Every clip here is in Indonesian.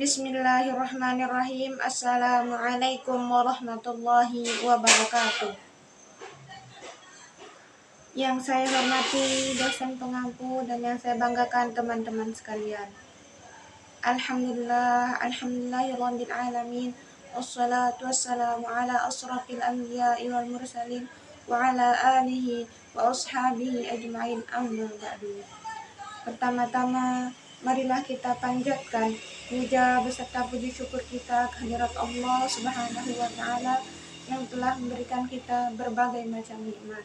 Bismillahirrahmanirrahim. Assalamualaikum warahmatullahi wabarakatuh. Yang saya hormati dosen pengampu dan yang saya banggakan teman-teman sekalian. Alhamdulillahirabbil alamin. Wassalatu wassalamu ala asrafil anbiya'i wal mursalin wa ala alihi wa ashabihi ajma'in, amma ba'du. Pertama-tama, marilah kita panjatkan puja beserta puji syukur kita kehadirat Allah Subhanahu wa Ta'ala yang telah memberikan kita berbagai macam nikmat.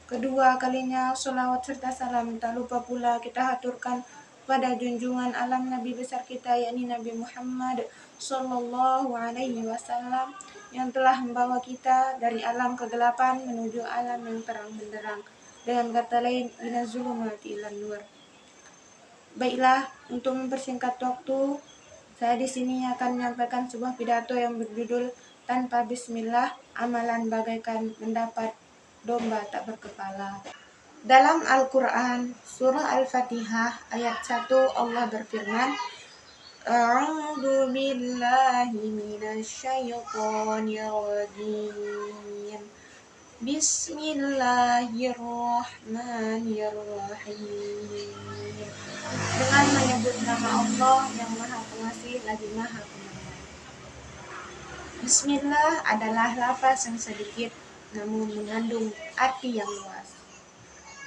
Kedua kalinya, sholawat serta salam tak lupa pula kita haturkan pada junjungan alam Nabi besar kita, yakni Nabi Muhammad Sallallahu Alaihi Wasallam, yang telah membawa kita dari alam kegelapan menuju alam yang terang benderang. Dengan kata lain, minaz zulumati ilan nur. Baiklah, untuk mempersingkat waktu, saya di sini akan menyampaikan sebuah pidato yang berjudul Tanpa Bismillah, Amalan Bagaikan Mendapat Domba Tak Berkepala. Dalam Al-Quran, surah Al-Fatihah, ayat 1, Allah berfirman, A'udzu billahi minasyaitonir rajim. Bismillahirrahmanirrahim. Dengan menyebut nama Allah yang Maha Pengasih lagi Maha Penyayang. Bismillah adalah lafaz yang sedikit namun mengandung arti yang luas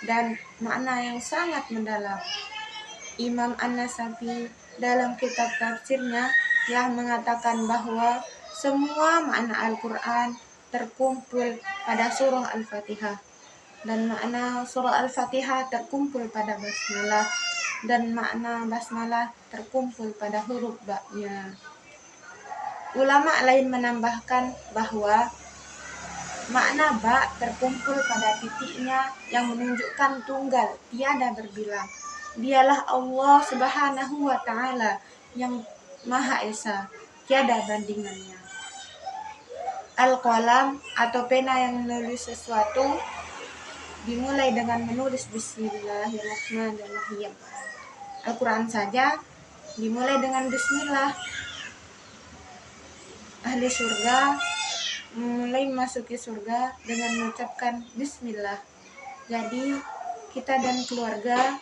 dan makna yang sangat mendalam. Imam An-Nasafi dalam kitab tafsirnya telah mengatakan bahwa semua makna Al-Quran terkumpul pada surah Al-Fatihah, dan makna surah Al-Fatihah terkumpul pada basmalah, dan makna basmalah terkumpul pada huruf ba-nya. Ulama lain menambahkan bahwa makna ba terkumpul pada titiknya yang menunjukkan tunggal, tiada berbilang. Dialah Allah Subhanahu wa Ta'ala yang Maha Esa, tiada bandingannya. Al-qalam atau pena yang menulis sesuatu dimulai dengan menulis Bismillahirrahmanirrahim. Al-Quran saja dimulai dengan Bismillah. Ahli surga mulai memasuki surga dengan mengucapkan Bismillah. Jadi kita dan keluarga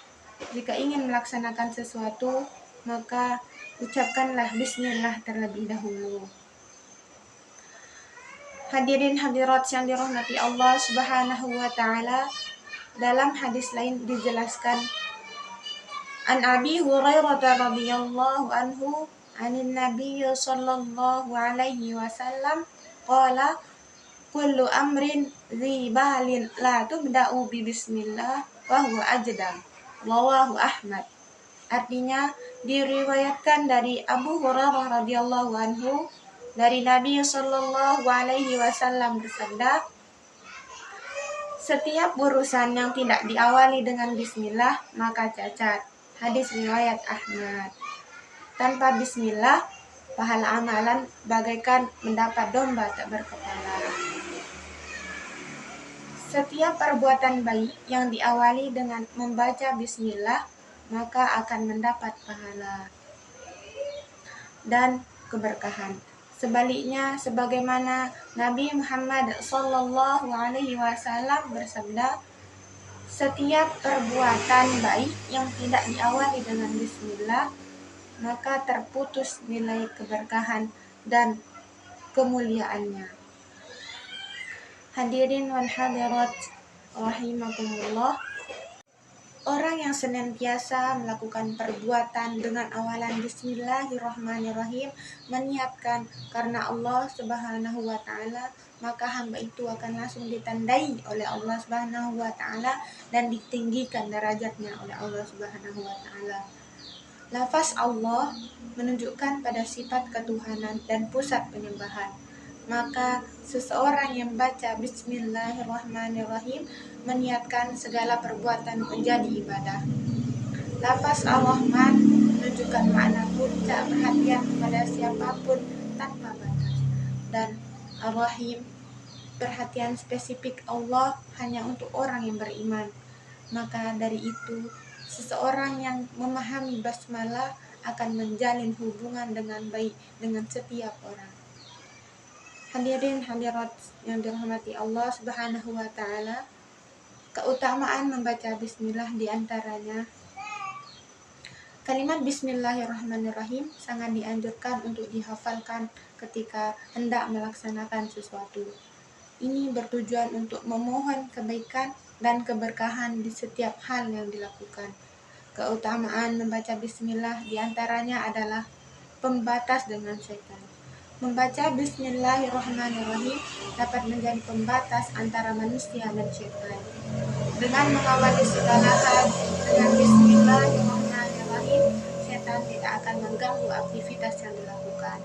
jika ingin melaksanakan sesuatu, maka ucapkanlah Bismillah terlebih dahulu. Hadirin hadirat yang dirahmati Allah Subhanahu wa Ta'ala, dalam hadis lain dijelaskan, An Abi Hurairah radhiyallahu anhu anin Nabi sallallahu alaihi wasallam qala kullu amrin dzi balin la tubda'u bi bismillah wa huwa ajdam, rawahu Ahmad. Artinya, diriwayatkan dari Abu Hurairah radhiyallahu anhu dari Nabi sallallahu alaihi wasallam bersabda, setiap urusan yang tidak diawali dengan bismillah maka cacat. Hadis riwayat Ahmad. Tanpa bismillah, pahala amalan bagaikan mendapat domba tak berkepala. Setiap perbuatan baik yang diawali dengan membaca bismillah maka akan mendapat pahala dan keberkahan. Sebaliknya, sebagaimana Nabi Muhammad sallallahu alaihi wasallam bersabda, setiap perbuatan baik yang tidak diawali dengan bismillah maka terputus nilai keberkahan dan kemuliaannya. Hadirin wal hadirat rahimakumullah, orang yang senantiasa melakukan perbuatan dengan awalan Bismillahirrahmanirrahim, meniatkan karena Allah Subhanahu wa Ta'ala, maka hamba itu akan langsung ditandai oleh Allah Subhanahu wa Ta'ala dan ditinggikan derajatnya oleh Allah Subhanahu wa Ta'ala. Lafaz Allah menunjukkan pada sifat ketuhanan dan pusat penyembahan. Maka seseorang yang baca Bismillahirrahmanirrahim meniatkan segala perbuatan menjadi ibadah. Lafaz Ar-Rahman menunjukkan makna puncak perhatian kepada siapapun tanpa batas, dan Ar-Rahim perhatian spesifik Allah hanya untuk orang yang beriman. Maka dari itu, seseorang yang memahami basmalah akan menjalin hubungan dengan baik dengan setiap orang. Hadirin hadirat yang dirahmati Allah Subhanahu wa taala, keutamaan membaca bismillah diantaranya kalimat bismillahirrahmanirrahim sangat dianjurkan untuk dihafalkan ketika hendak melaksanakan sesuatu. Ini bertujuan untuk memohon kebaikan dan keberkahan di setiap hal yang dilakukan. Keutamaan membaca bismillah diantaranya adalah pembatas dengan setan. Membaca bismillahirrahmanirrahim dapat menjadi pembatas antara manusia dan setan. Dengan mengawali segala hal dengan bismillahirrahmanirrahim, setan tidak akan mengganggu aktivitas yang dilakukan.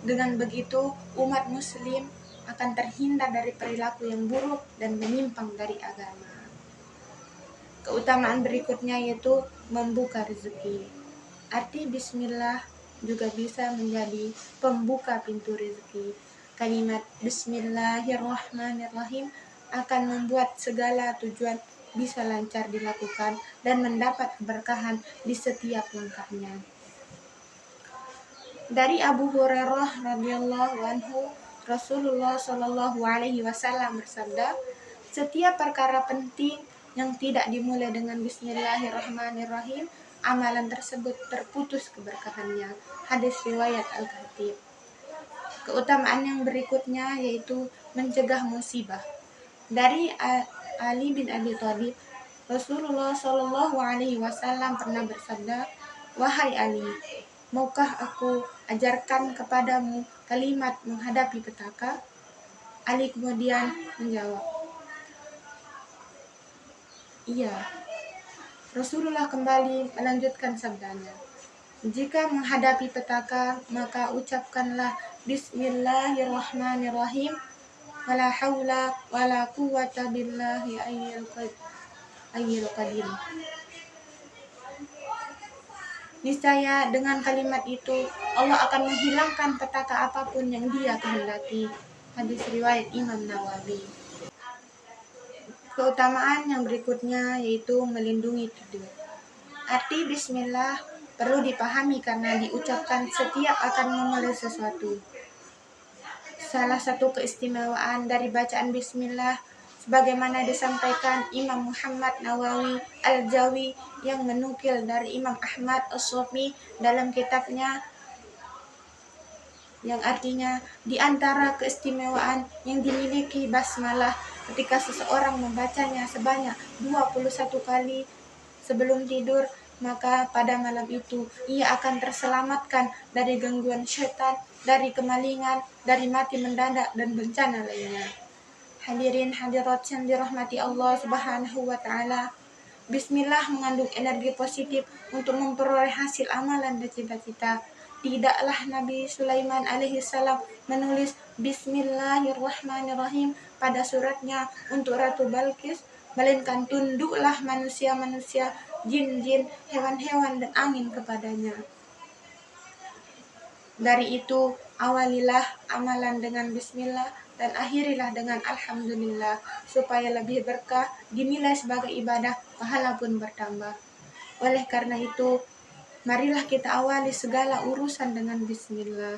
Dengan begitu, umat muslim akan terhindar dari perilaku yang buruk dan menyimpang dari agama. Keutamaan berikutnya yaitu membuka rezeki. Arti bismillah juga bisa menjadi pembuka pintu rezeki. Kalimat bismillahirrahmanirrahim akan membuat segala tujuan bisa lancar dilakukan dan mendapat keberkahan di setiap langkahnya. Dari Abu Hurairah radhiyallahu anhu, Rasulullah shallallahu alaihi wasallam bersabda, setiap perkara penting yang tidak dimulai dengan bismillahirrahmanirrahim, amalan tersebut terputus keberkahannya. Hadis riwayat Al-Khatib. Keutamaan yang berikutnya yaitu mencegah musibah. Dari Ali bin Abi Thalib, Rasulullah Shallallahu Alaihi Wasallam pernah bersabda, wahai Ali, maukah aku ajarkan kepadamu kalimat menghadapi petaka? Ali kemudian menjawab, iya. Rasulullah kembali melanjutkan sabdanya, jika menghadapi petaka, maka ucapkanlah bismillahirrahmanirrahim, wala haula wala quwwata billahi ayyil qadim. Niscaya dengan kalimat itu Allah akan menghilangkan petaka apapun yang Dia kehendaki. Hadis riwayat Imam Nawawi. Keutamaan yang berikutnya yaitu melindungi tidur. Arti bismillah perlu dipahami karena diucapkan setiap akan memulai sesuatu. Salah satu keistimewaan dari bacaan bismillah sebagaimana disampaikan Imam Muhammad Nawawi Al-Jawi yang menukil dari Imam Ahmad As-Sofi dalam kitabnya, yang artinya di antara keistimewaan yang dimiliki basmalah ketika seseorang membacanya sebanyak 21 kali sebelum tidur, maka pada malam itu ia akan terselamatkan dari gangguan syaitan, dari kemalingan, dari mati mendadak dan bencana lainnya. Hadirin hadirat yang dirahmati Allah Subhanahu wa taala, bismillah mengandung energi positif untuk memperoleh hasil amalan dan cita-cita. Tidaklah Nabi Sulaiman alaihissalam menulis bismillahirrahmanirrahim pada suratnya untuk Ratu Balqis, melainkan tunduklah manusia-manusia, jin-jin, hewan-hewan dan angin kepadanya. Dari itu, awalilah amalan dengan bismillah dan akhirilah dengan alhamdulillah supaya lebih berkah, dinilai sebagai ibadah, pahala pun bertambah. Oleh karena itu, marilah kita awali segala urusan dengan bismillah.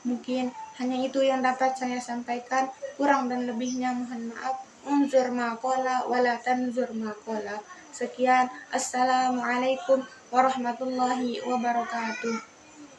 Mungkin hanya itu yang dapat saya sampaikan, kurang dan lebihnya mohon maaf. Unzur maqala wala tanzur maqala. Sekian, assalamualaikum warahmatullahi wabarakatuh.